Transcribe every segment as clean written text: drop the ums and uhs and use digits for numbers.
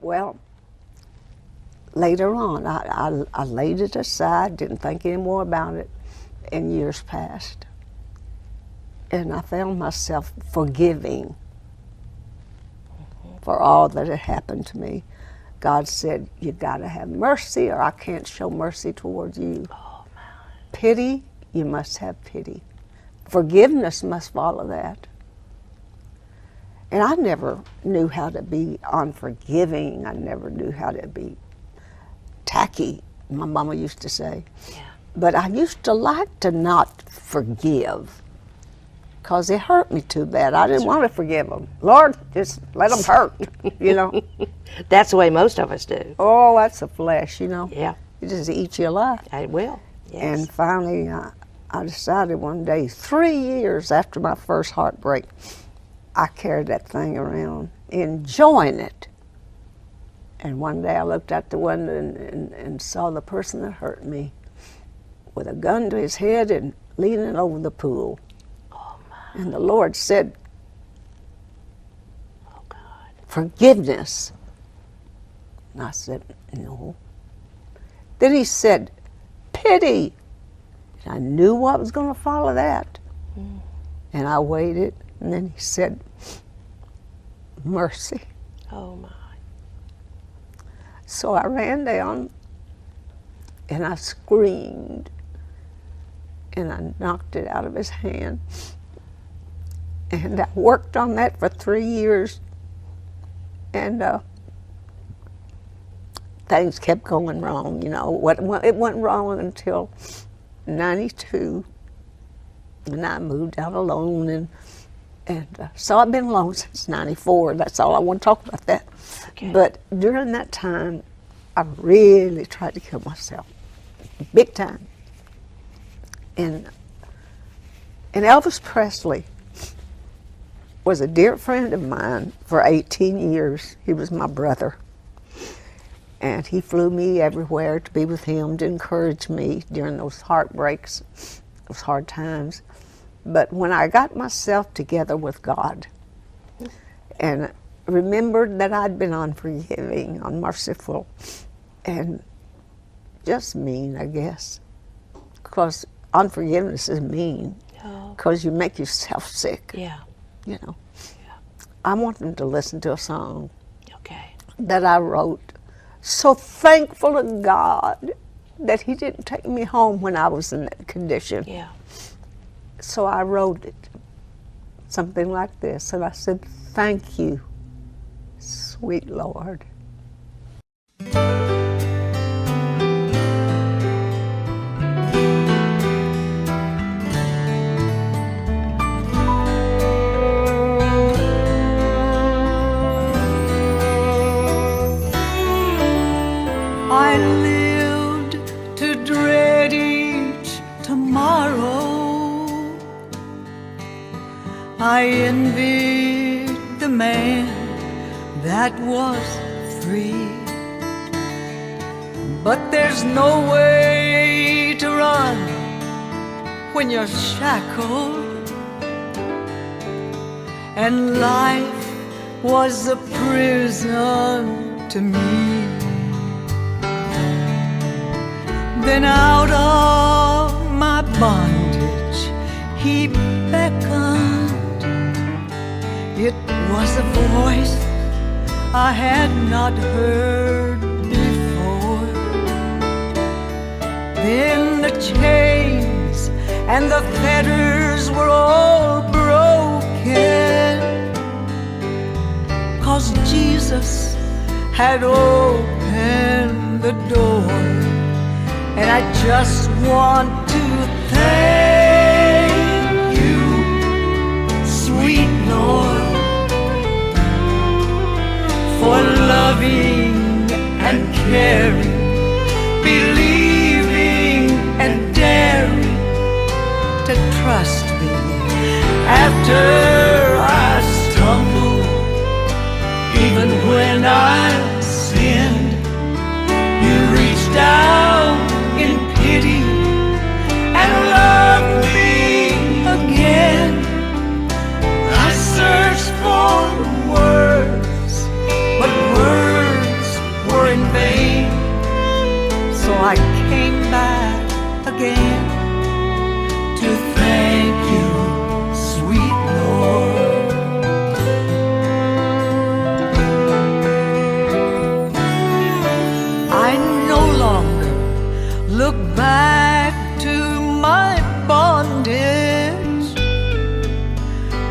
Well, later on, I laid it aside, didn't think any more about it, and years passed. And I found myself forgiving for all that had happened to me. God said, you gotta have mercy or I can't show mercy towards you. Oh, my. Pity, you must have pity. Forgiveness must follow that. And I never knew how to be unforgiving. I never knew how to be tacky, my mama used to say. Yeah. But I used to like to not forgive because it hurt me too bad. I didn't want to forgive them. Lord, just let them hurt, you know. That's the way most of us do. Oh, that's the flesh, you know. Yeah. It just eats you alive. It will. Yes. And finally, I decided one day, 3 years after my first heartbreak, I carried that thing around, enjoying it. And one day I looked out the window and saw the person that hurt me with a gun to his head and leaning over the pool. Oh, my. And the Lord said, Oh, God. forgiveness. And I said, no. Then he said, pity. And I knew what was going to follow that. Mm. And I waited, and then he said, mercy. Oh, my. So I ran down, and I screamed, and I knocked it out of his hand. And I worked on that for 3 years, and things kept going wrong, you know. It went wrong until 92, and I moved out alone, and so I've been alone since 94. That's all I want to talk about that. Okay. But during that time, I really tried to kill myself, big time. And Elvis Presley was a dear friend of mine for 18 years. He was my brother. And he flew me everywhere to be with him, to encourage me during those heartbreaks, those hard times. But when I got myself together with God and remembered that I'd been unforgiving, unmerciful, and just mean, I guess, because unforgiveness is mean, because you make yourself sick, Yeah. you know. Yeah. I want them to listen to a song Okay. that I wrote. So thankful to God that he didn't take me home when I was in that condition. Yeah. So I wrote it, something like this, and I said, thank you, sweet Lord. I lived to dread each tomorrow. I envied the man that was free. But there's no way to run when you're shackled, and life was a prison to me. Then out of my bondage he beckoned. It was a voice I had not heard before. Then the chains and the fetters were all broken, 'cause Jesus had opened the door. And I just want to thank you, sweet Lord, for loving and caring, believing and daring to trust me after I stumbled. Even when I sinned, you reached out in pity and loved me again. I searched for words, but words again to thank you, sweet Lord. I no longer look back to my bondage.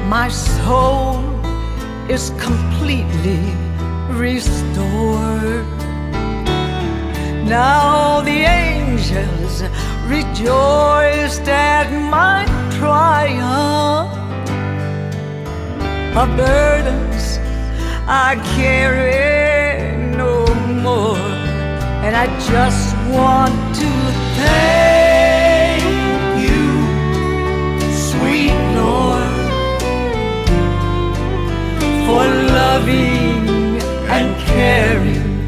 My soul is completely restored. Now the angels rejoiced at my triumph. My burdens I carry no more, and I just want to thank you, sweet Lord, for loving and caring,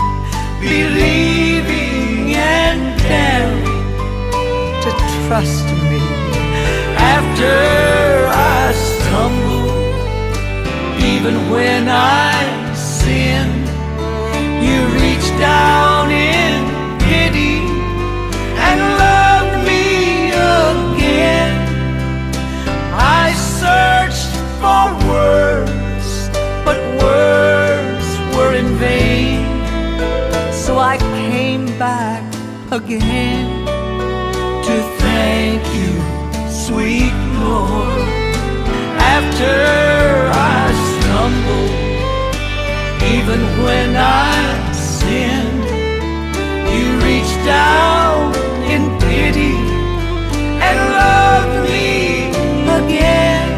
believing and daring to trust me after I stumble. Even when I sin, you reach down in pity and love me again. I searched for words, but words were in vain. So I came back again to thank you, sweet Lord. After I stumbled, even when I sinned, you reached down in pity and loved me again.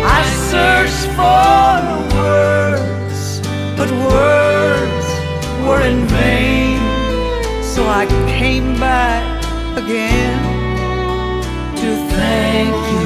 I searched for words, but words were in vain. So I came back again to thank you,